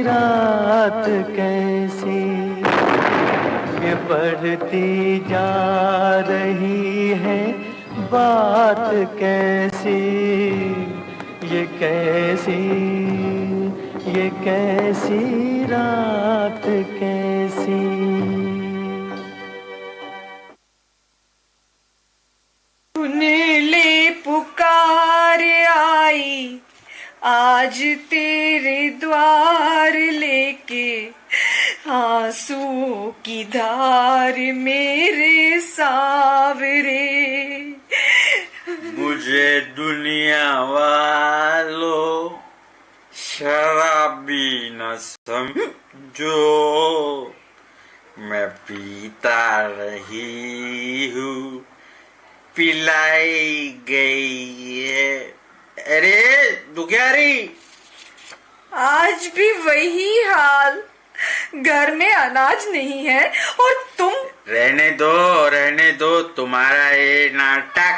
रात कैसी ये बढ़ती जा रही है, बात कैसी ये कैसी रात कैसी। सुनेले पुकार आई आज तेरे द्वार लेके, आंसुओं की धार मेरे सावरे। मुझे दुनिया वालों शराबी न समझो, मैं पीता रही हूँ, पिलाई गई है। अरे दुखियारी, आज भी वही हाल, घर में अनाज नहीं है और तुम। रहने दो तुम्हारा ये नाटक।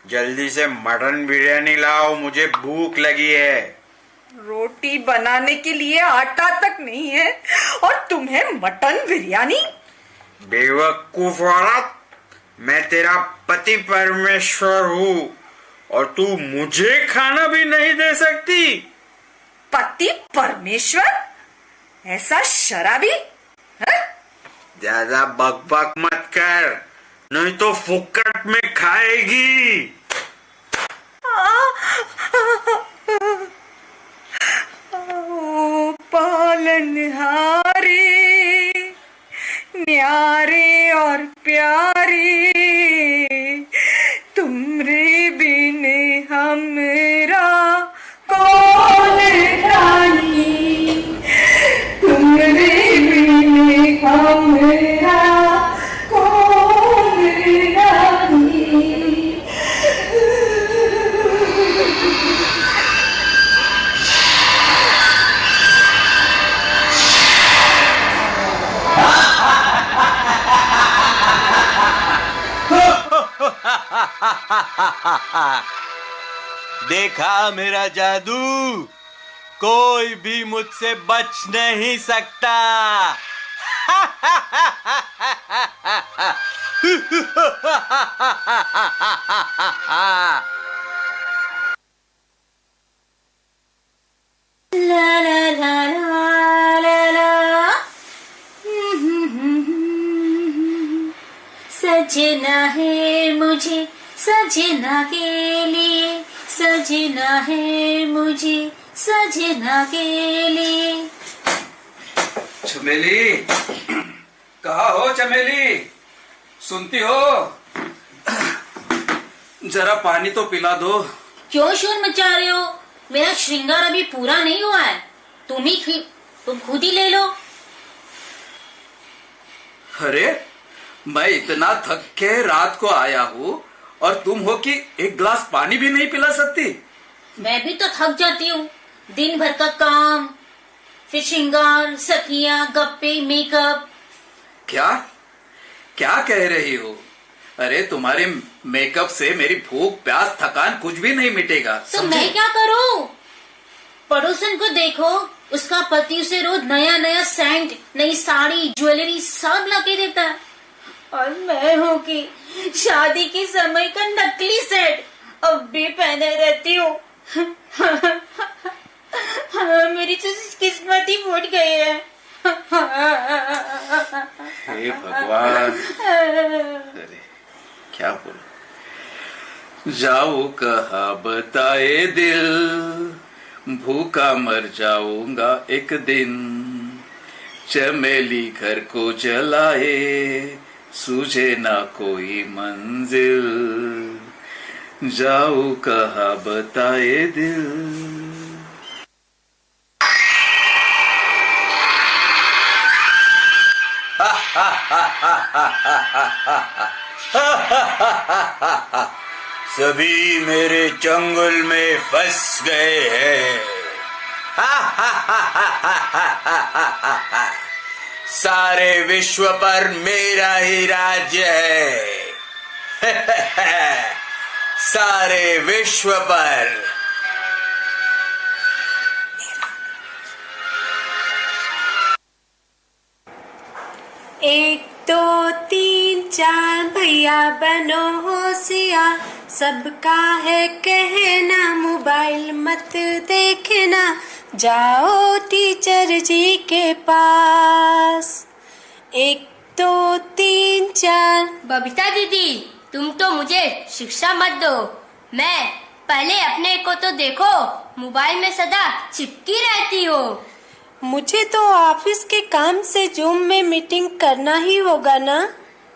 जल्दी से मटन बिरयानी लाओ, मुझे भूख लगी है। रोटी बनाने के लिए आटा तक नहीं है और तुम्हें मटन बिरयानी। बेवकूफ औरत, मैं तेरा पति परमेश्वर हूँ और तू मुझे खाना भी नहीं दे सकती। पति परमेश्वर? ऐसा शराबी है? ज्यादा बकबक मत कर, नहीं तो फुकट में खाएगी। पालनहारे न्यारे और प्यारे, तुमरे बिन हमरा कौन जानी, तुमरे बिन हमरा कौन जानी। देखा मेरा जादू, कोई भी मुझसे बच नहीं सकता। ला ला ला ला ला, सजना है मुझे सजना के लिए, सजना है मुझे सजना के लिए। चमेली, कहाँ हो चमेली? सुनती हो? जरा पानी तो पिला दो। क्यों शोर मचा रहे हो? मेरा श्रृंगार अभी पूरा नहीं हुआ है, तुम खुद ही ले लो। अरे मैं इतना थक के रात को आया हूँ और तुम हो कि एक गिलास पानी भी नहीं पिला सकती? मैं भी तो थक जाती हूँ, दिन भर का काम, फिर श्रृंगार, सखियां, गप्पे, मेकअप। क्या क्या कह रही हो? अरे तुम्हारे मेकअप से मेरी भूख प्यास थकान कुछ भी नहीं मिटेगा। तो मैं क्या करूँ? पड़ोसन को देखो, उसका पति उसे रोज नया नया सेंट, नई साड़ी, ज्वेलरी सब लाके देता है, और मैं हूँ कि शादी के समय का नकली सेट अब भी पहने रहती हूँ। मेरी तो किस्मत ही फूट गई है। हे भगवान, अरे क्या बोलूं? जाओ कहा बताए दिल, भूखा मर जाऊंगा एक दिन। चमेली घर को जलाए, सूझे ना कोई मंजिल। जाओ कहा बताए दिल। सभी मेरे चंगुल में फंस गए हैं। सारे विश्व पर मेरा ही राज्य है। सारे विश्व पर। चार भैया बनो होशियार, सबका है कहना मोबाइल मत देखना, जाओ टीचर जी के पास। 1 2 3 4। बबीता दीदी, तुम तो मुझे शिक्षा मत दो। मैं पहले अपने को तो देखो, मोबाइल में सदा चिपकी रहती हो। मुझे तो ऑफिस के काम से जूम में मीटिंग करना ही होगा ना।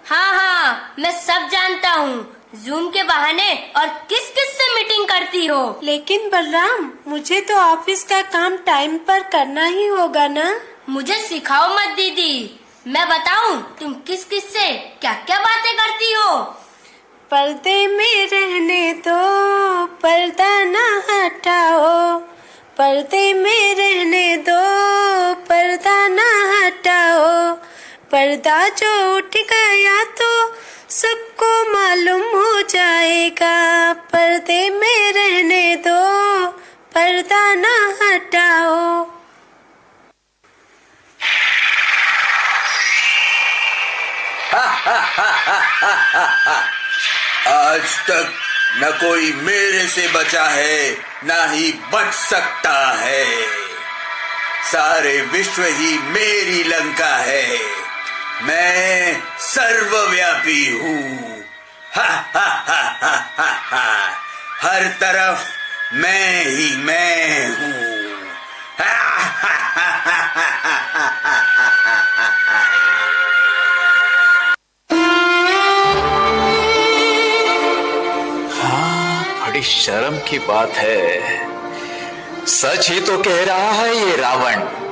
हाँ, मैं सब जानता हूँ। जूम के बहाने और किस किस से मीटिंग करती हो। लेकिन बलराम, मुझे तो ऑफिस का काम टाइम पर करना ही होगा ना। मुझे सिखाओ मत दीदी, मैं बताऊं तुम किस किस से क्या क्या बातें करती हो। पर्दे में रहने दो, पर्दा ना हटाओ, पर्दे में रहने दो, पर्दा ना हटाओ, पर्दा जो उठ गया तो सबको मालूम हो जाएगा, पर्दे में रहने दो, पर्दा ना हटाओ। आज तक न कोई मेरे से बचा है, न ही बच सकता है। सारे विश्व ही मेरी लंका है, मैं सर्वव्यापी हूँ। हर तरफ मैं ही मैं हूँ। बड़ी शर्म की बात है। सच ही तो कह रहा है ये रावण।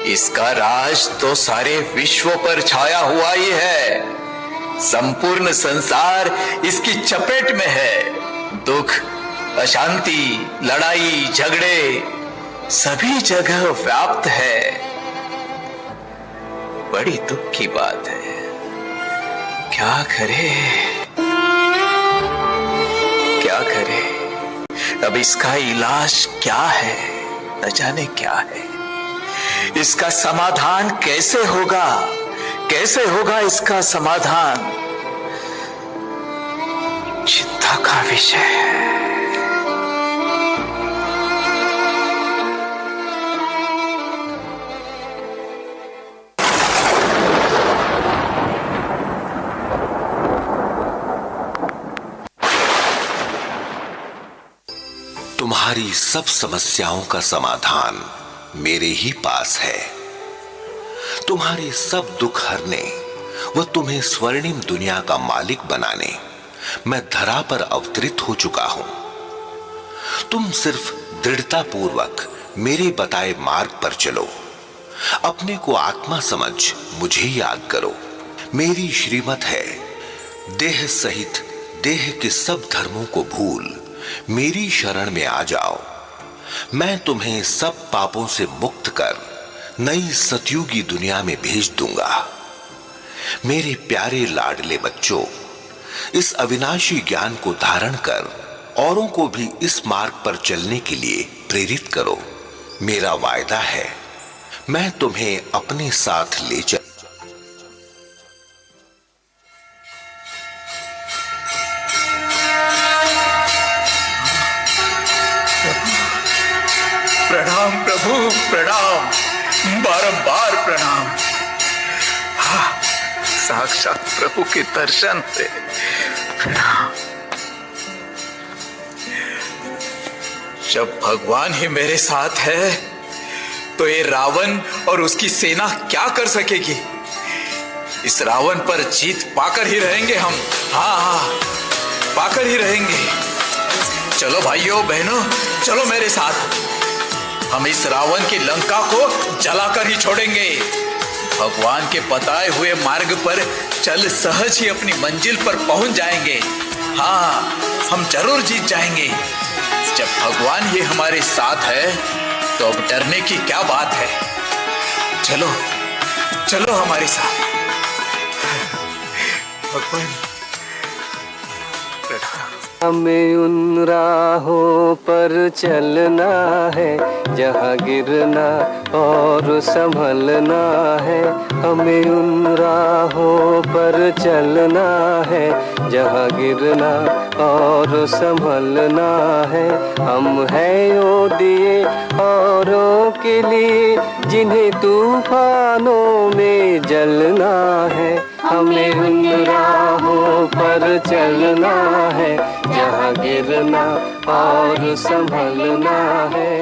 इसका राज तो सारे विश्व पर छाया हुआ ही है। संपूर्ण संसार इसकी चपेट में है। दुख, अशांति, लड़ाई, झगड़े सभी जगह व्याप्त है। बड़ी दुख की बात है। क्या करे, क्या करे? अब इसका इलाज क्या है, न जाने क्या है। इसका समाधान कैसे होगा, कैसे होगा इसका समाधान? चिंता का विषय है। तुम्हारी सब समस्याओं का समाधान मेरे ही पास है। तुम्हारे सब दुख हरने व तुम्हें स्वर्णिम दुनिया का मालिक बनाने मैं धरा पर अवतरित हो चुका हूं। तुम सिर्फ दृढ़ता पूर्वक मेरे बताए मार्ग पर चलो। अपने को आत्मा समझ मुझे याद करो। मेरी श्रीमत है, देह सहित देह के सब धर्मों को भूल मेरी शरण में आ जाओ। मैं तुम्हें सब पापों से मुक्त कर नई सतयुगी दुनिया में भेज दूंगा। मेरे प्यारे लाडले बच्चों, इस अविनाशी ज्ञान को धारण कर औरों को भी इस मार्ग पर चलने के लिए प्रेरित करो। मेरा वायदा है, मैं तुम्हें अपने साथ ले चल। प्रणाम प्रभु, प्रणाम, बारंबार प्रणाम। हाँ, साक्षात प्रभु के दर्शन से प्रणाम। जब भगवान ही मेरे साथ है तो ये रावण और उसकी सेना क्या कर सकेगी? इस रावण पर जीत पाकर ही रहेंगे हम। हाँ, पाकर ही रहेंगे। चलो भाइयों बहनों, चलो मेरे साथ। हम इस रावण की लंका को जलाकर ही छोड़ेंगे। भगवान के बताए हुए मार्ग पर चल सहज ही अपनी मंजिल पर पहुंच जाएंगे। हाँ, हम जरूर जीत जाएंगे। जब भगवान ही हमारे साथ है तो अब डरने की क्या बात है। चलो चलो हमारे साथ। भगवान हमें उन राहों पर चलना है जहाँ गिरना और संभलना है। हमें उन राहों पर चलना है जहाँ गिरना और संभलना है। हम हैं वो दिए औरों के लिए जिन्हें तूफानों में जलना है। हमें उन राहों पर चलना है जहाँ गिरना और संभलना है।